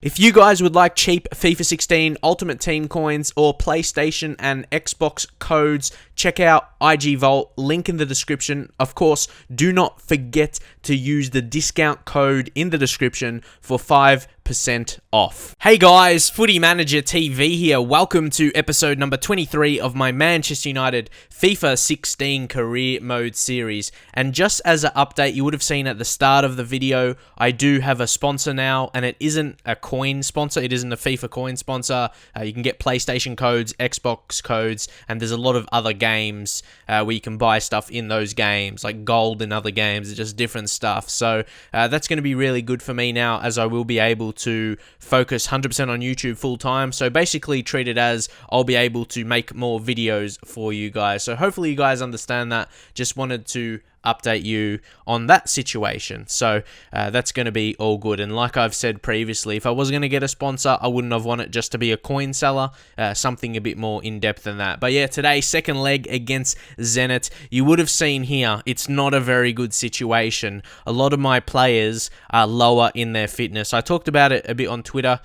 If you guys would like cheap FIFA 16 Ultimate Team coins or PlayStation and Xbox codes, check out IG Vault, link in the description. Of course, do not forget to use the discount code in the description for 5% off. Hey guys, Footy Manager TV here. Welcome to episode number 23 of my Manchester United FIFA 16 Career Mode series. And just as an update, you would have seen at the start of the video, I do have a sponsor now, and it isn't a coin sponsor, it isn't a FIFA coin sponsor. You can get PlayStation codes, Xbox codes, and there's a lot of other games where you can buy stuff in those games, like gold in other games, it's just different stuff. So that's going to be really good for me now, as I will be able to focus 100% on YouTube full time. So basically treat it as I'll be able to make more videos for you guys. So hopefully you guys understand that. Just wanted to update you on that situation. So that's going to be all good. And like I've said previously, if I was going to get a sponsor, I wouldn't have wanted just to be a coin seller, something a bit more in depth than that. But yeah, today, second leg against Zenit. You would have seen here, it's not a very good situation. A lot of my players are lower in their fitness. I talked about it a bit on Twitter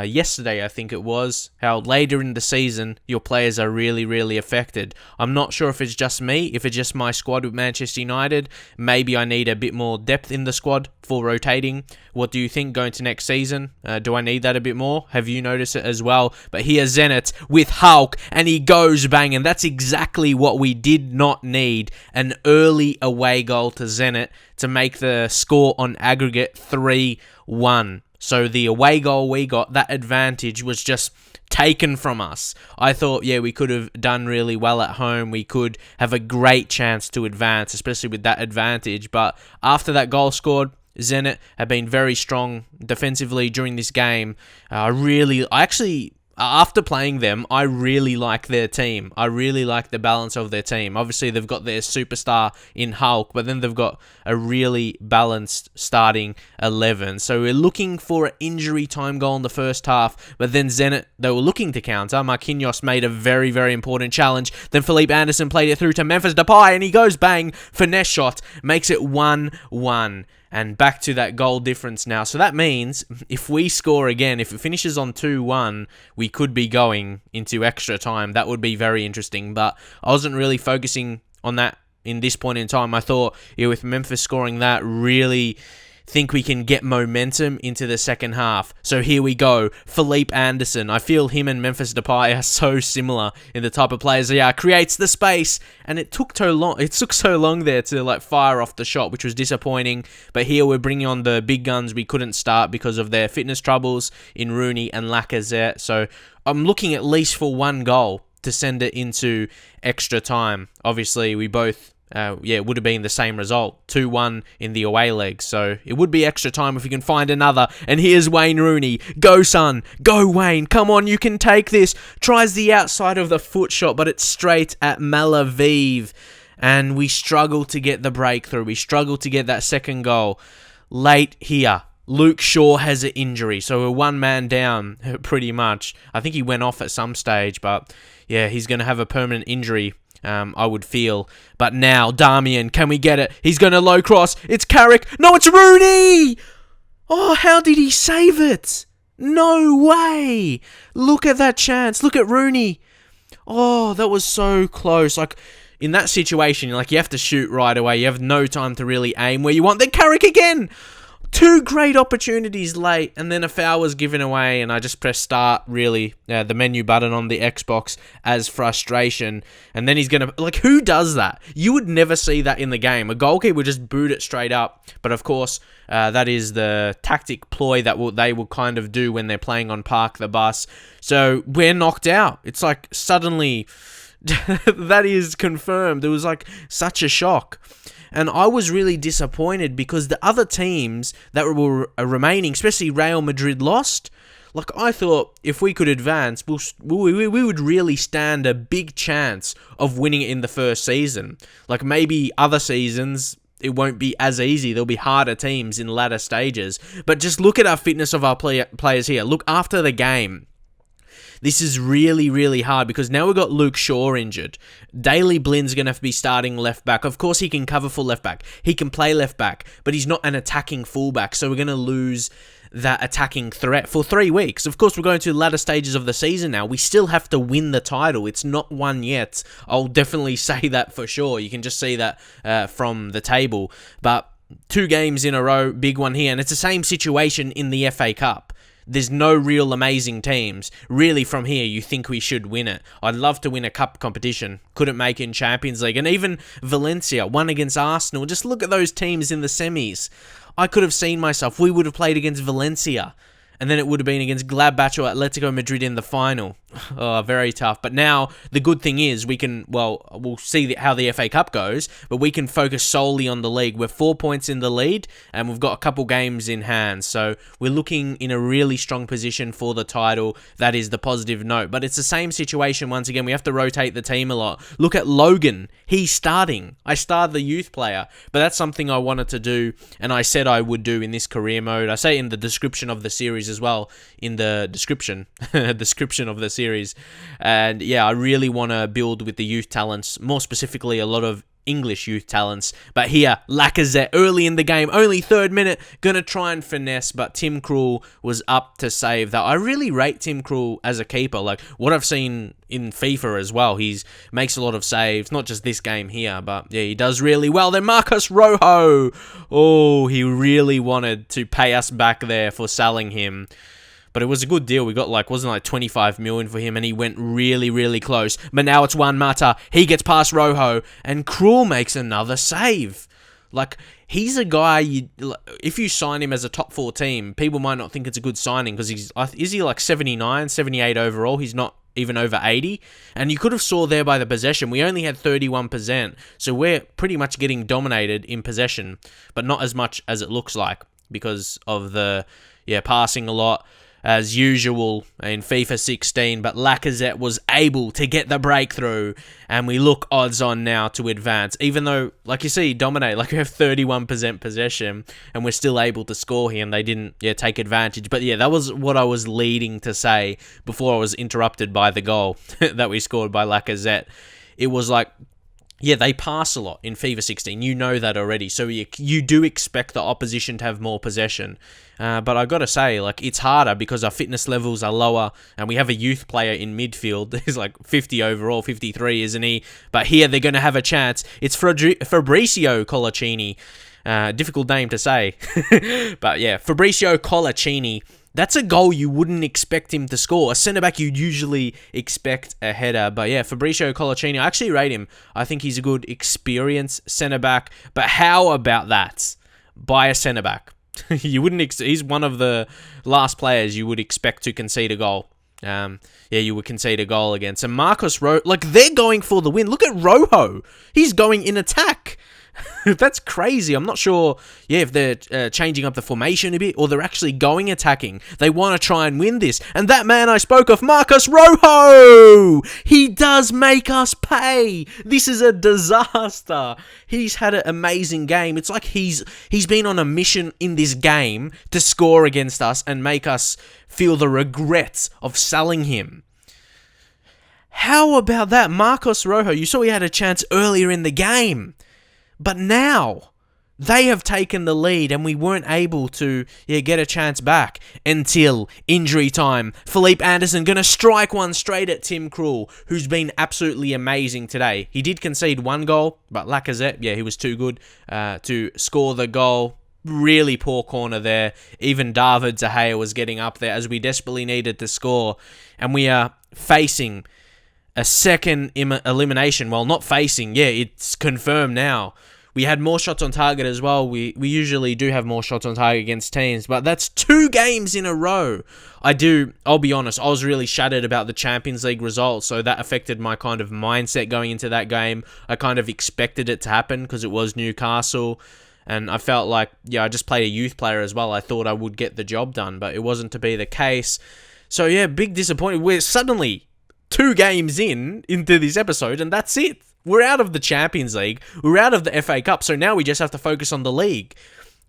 yesterday, I think it was, how later in the season, your players are really affected. I'm not sure if it's just me, if it's just my squad with Manchester United. Maybe I need a bit more depth in the squad for rotating. What do you think going to next season? Do I need that a bit more? Have you noticed it as well? But here's Zenit with Hulk, and he goes bang, and that's exactly what we did not need. An early away goal to Zenit to make the score on aggregate 3-1. So the away goal we got, that advantage was just taken from us. I thought, yeah, we could have done really well at home. We could have a great chance to advance, especially with that advantage. But after that goal scored, Zenit have been very strong defensively during this game. After playing them, I really like their team. I really like the balance of their team. Obviously, they've got their superstar in Hulk, but then they've got a really balanced starting 11. So we're looking for an injury time goal in the first half, but then Zenit, they were looking to counter. Marquinhos made a very important challenge. Then Felipe Anderson played it through to Memphis Depay, and he goes bang, finesse shot, makes it 1-1. And back to that goal difference now. So that means if we score again, if it finishes on 2-1, we could be going into extra time. That would be very interesting. But I wasn't really focusing on that in this point in time. I thought, yeah, with Memphis scoring that, really think we can get momentum into the second half. So here we go. Felipe Anderson. I feel him and Memphis Depay are so similar in the type of players they are. Creates the space, and it took so long there to like fire off the shot, which was disappointing. But here we're bringing on the big guns we couldn't start because of their fitness troubles in Rooney and Lacazette. So I'm looking at least for one goal to send it into extra time. Obviously, we both it would have been the same result, 2-1 in the away leg. So it would be extra time if we can find another. And here's Wayne Rooney. Go, son. Go, Wayne. Come on, you can take this. Tries the outside of the foot shot, but it's straight at Malaviv. And we struggle to get the breakthrough. We struggle to get that second goal. Late here, Luke Shaw has an injury, so we're one man down, pretty much. I think he went off at some stage, but yeah, he's going to have a permanent injury, I would feel. But now, Darmian, can we get it? He's going to low cross. It's Carrick. No, it's Rooney! Oh, how did he save it? No way! Look at that chance. Look at Rooney. Oh, that was so close. Like, in that situation, like, you have to shoot right away. You have no time to really aim where you want. Then Carrick again! Two great opportunities late, and then a foul was given away, and I just pressed start, really, the menu button on the Xbox as frustration. And then he's going to... Like, who does that? You would never see that in the game. A goalkeeper would just boot it straight up. But, of course, that is the tactic ploy that they will kind of do when they're playing on Park the Bus. So, we're knocked out. It's like, suddenly... that is confirmed. It was, like, such a shock. And I was really disappointed because the other teams that were remaining, especially Real Madrid, lost. Like, I thought if we could advance, we would really stand a big chance of winning it in the first season. Like, maybe other seasons, it won't be as easy. There'll be harder teams in latter stages. But just look at our fitness of our players here. Look, after the game, this is really hard because now we've got Luke Shaw injured. Daley Blin's going to have to be starting left back. Of course, he can cover for left back. He can play left back, but he's not an attacking fullback, so we're going to lose that attacking threat for 3 weeks. Of course, we're going to the latter stages of the season now. We still have to win the title. It's not won yet. I'll definitely say that for sure. You can just see that from the table. But 2 games in a row, big one here. And it's the same situation in the FA Cup. There's no real amazing teams. Really, from here, you think we should win it. I'd love to win a cup competition. Couldn't make it in Champions League. And even Valencia won against Arsenal. Just look at those teams in the semis. I could have seen myself. We would have played against Valencia. And then it would have been against Gladbach or Atletico Madrid in the final. Oh, very tough. But now, the good thing is, we'll see how the FA Cup goes, but we can focus solely on the league. We're 4 points in the lead, and we've got a couple games in hand. So, we're looking in a really strong position for the title. That is the positive note. But it's the same situation once again. We have to rotate the team a lot. Look at Logan. He's starting. I started the youth player, but that's something I wanted to do, and I said I would do in this career mode. I say in the description of the series as well, in the description of the series. And yeah, I really want to build with the youth talents, more specifically a lot of English youth talents. But here, Lacazette early in the game, only 3rd minute, gonna try and finesse, but Tim Krul was up to save that. I really rate Tim Krul as a keeper. Like what I've seen in FIFA as well, he's makes a lot of saves, not just this game here, but yeah, he does really well. Then Marcos Rojo, oh, he really wanted to pay us back there for selling him. But it was a good deal. We got wasn't 25 million for him, and he went really, really close. But now it's Juan Mata. He gets past Rojo, and Krul makes another save. Like, he's a guy, if you sign him as a top 4 team, people might not think it's a good signing, because is he 79, 78 overall? He's not even over 80. And you could have saw there by the possession, we only had 31%. So we're pretty much getting dominated in possession, but not as much as it looks like, because of the, passing a lot, as usual in FIFA 16, but Lacazette was able to get the breakthrough, and we look odds on now to advance, even though, like you see, dominate, we have 31% possession, and we're still able to score here, and they didn't take advantage. But yeah, that was what I was leading to say before I was interrupted by the goal that we scored by Lacazette. It was they pass a lot in FIFA 16. You know that already. So you do expect the opposition to have more possession. But I got to say, it's harder because our fitness levels are lower, and we have a youth player in midfield. He's 50 overall, 53, isn't he? But here they're going to have a chance. It's Fabrizio Colaccini. Difficult name to say. But yeah, Fabrizio Colaccini. That's a goal you wouldn't expect him to score. A centre-back you'd usually expect a header. But yeah, Fabrizio Colaccini, I actually rate him. I think he's a good, experienced centre-back. But how about that? By a centre-back. You wouldn't. He's one of the last players you would expect to concede a goal. You would concede a goal against. And Marcos Rojo, they're going for the win. Look at Rojo. He's going in attack. That's crazy. I'm not sure, if they're changing up the formation a bit, or they're actually going attacking. They want to try and win this. And that man I spoke of, Marcos Rojo! He does make us pay! This is a disaster. He's had an amazing game. It's like he's been on a mission in this game to score against us and make us feel the regrets of selling him. How about that? Marcos Rojo, you saw he had a chance earlier in the game. But now, they have taken the lead, and we weren't able to get a chance back until injury time. Felipe Anderson going to strike one straight at Tim Krul, who's been absolutely amazing today. He did concede 1 goal, but Lacazette, he was too good to score the goal. Really poor corner there. Even David De Gea was getting up there as we desperately needed to score. And we are facing a second elimination. Well, not facing. It's confirmed now. We had more shots on target as well. We usually do have more shots on target against teams, but that's 2 games in a row. I'll be honest, I was really shattered about the Champions League results, so that affected my kind of mindset going into that game. I kind of expected it to happen because it was Newcastle, and I felt like, I just played a youth player as well. I thought I would get the job done, but it wasn't to be the case. So big disappointment. We're suddenly 2 games into this episode, and that's it. We're out of the Champions League. We're out of the FA Cup. So now we just have to focus on the league.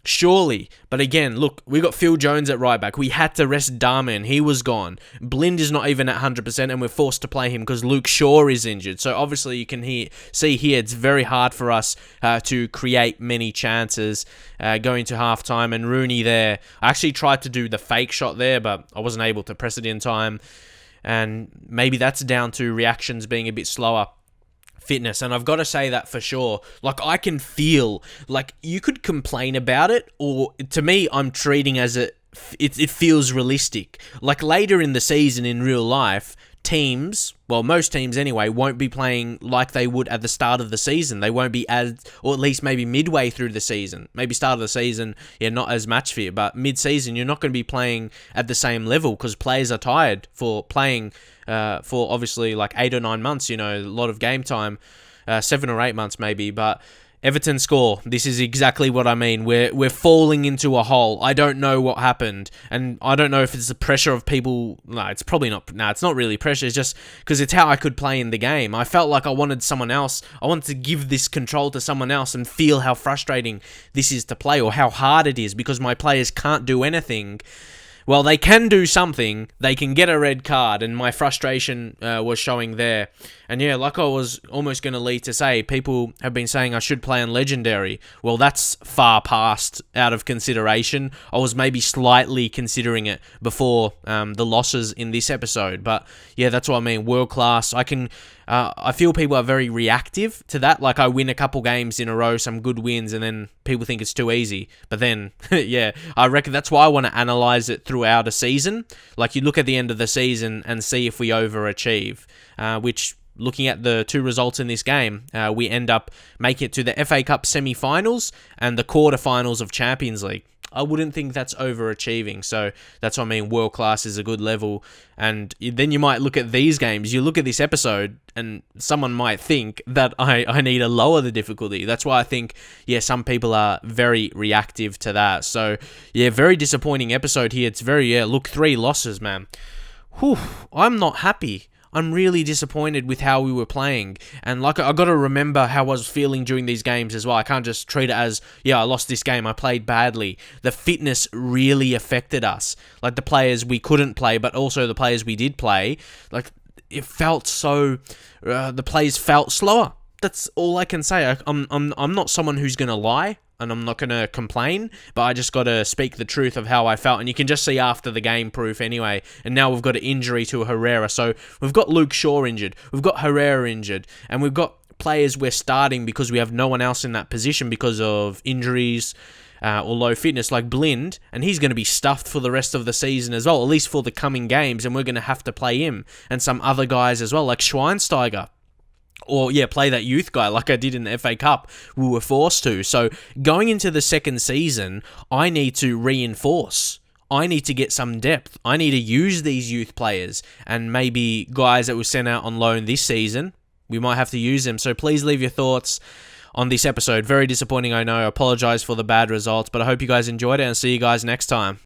Surely. But again, look, we got Phil Jones at right back. We had to rest Darman. He was gone. Blind is not even at 100%, and we're forced to play him because Luke Shaw is injured. So obviously you can see here it's very hard for us to create many chances going to halftime. And Rooney there, I actually tried to do the fake shot there, but I wasn't able to press it in time. And maybe that's down to reactions being a bit slower. Fitness, and I've got to say that for sure. Like, I can feel, like, you could complain about it, or to me, I'm treating as it feels realistic. Like, later in the season in real life, teams, well, most teams anyway, won't be playing like they would at the start of the season. They won't be as, or at least maybe midway through the season. Maybe start of the season, yeah, not as match fit, but mid-season, you're not going to be playing at the same level because players are tired for playing for obviously like 8 or 9 months, a lot of game time, 7 or 8 months maybe, but Everton score. This is exactly what I mean. We're falling into a hole. I don't know what happened, and I don't know if it's the pressure of people. No, it's probably not. No, it's not really pressure. It's just because it's how I could play in the game. I felt like I wanted someone else. I wanted to give this control to someone else and feel how frustrating this is to play or how hard it is because my players can't do anything. Well, they can do something. They can get a red card, and my frustration was showing there. And yeah, like I was almost going to lead to say, people have been saying I should play on Legendary. Well, that's far past out of consideration. I was maybe slightly considering it before the losses in this episode. But yeah, that's what I mean. World class. I feel people are very reactive to that. Like, I win a couple games in a row, some good wins, and then people think it's too easy. But then, yeah, I reckon that's why I want to analyze it throughout a season. Like, you look at the end of the season and see if we overachieve, which, looking at the two results in this game, we end up making it to the FA Cup semi-finals and the quarterfinals of Champions League. I wouldn't think that's overachieving. So that's what I mean. World class is a good level. And then you might look at these games. You look at this episode and someone might think that I need to lower the difficulty. That's why I think, yeah, some people are very reactive to that. So, yeah, very disappointing episode here. It's very, look, 3 losses, man. Whew, I'm not happy. I'm really disappointed with how we were playing. And like, I got to remember how I was feeling during these games as well. I can't just treat it as, yeah, I lost this game, I played badly. The fitness really affected us. Like, the players we couldn't play, but also the players we did play. Like, it felt so, the plays felt slower. That's all I can say. I'm not someone who's going to lie, and I'm not going to complain, but I just got to speak the truth of how I felt. And you can just see after the game proof anyway. And now we've got an injury to Herrera. So we've got Luke Shaw injured. We've got Herrera injured. And we've got players we're starting because we have no one else in that position because of injuries or low fitness, like Blind. And he's going to be stuffed for the rest of the season as well, at least for the coming games. And we're going to have to play him. And some other guys as well, like Schweinsteiger. Or, yeah, play that youth guy like I did in the FA Cup. We were forced to. So, going into the second season, I need to reinforce. I need to get some depth. I need to use these youth players. And maybe guys that were sent out on loan this season, we might have to use them. So, please leave your thoughts on this episode. Very disappointing, I know. I apologize for the bad results. But I hope you guys enjoyed it, and see you guys next time.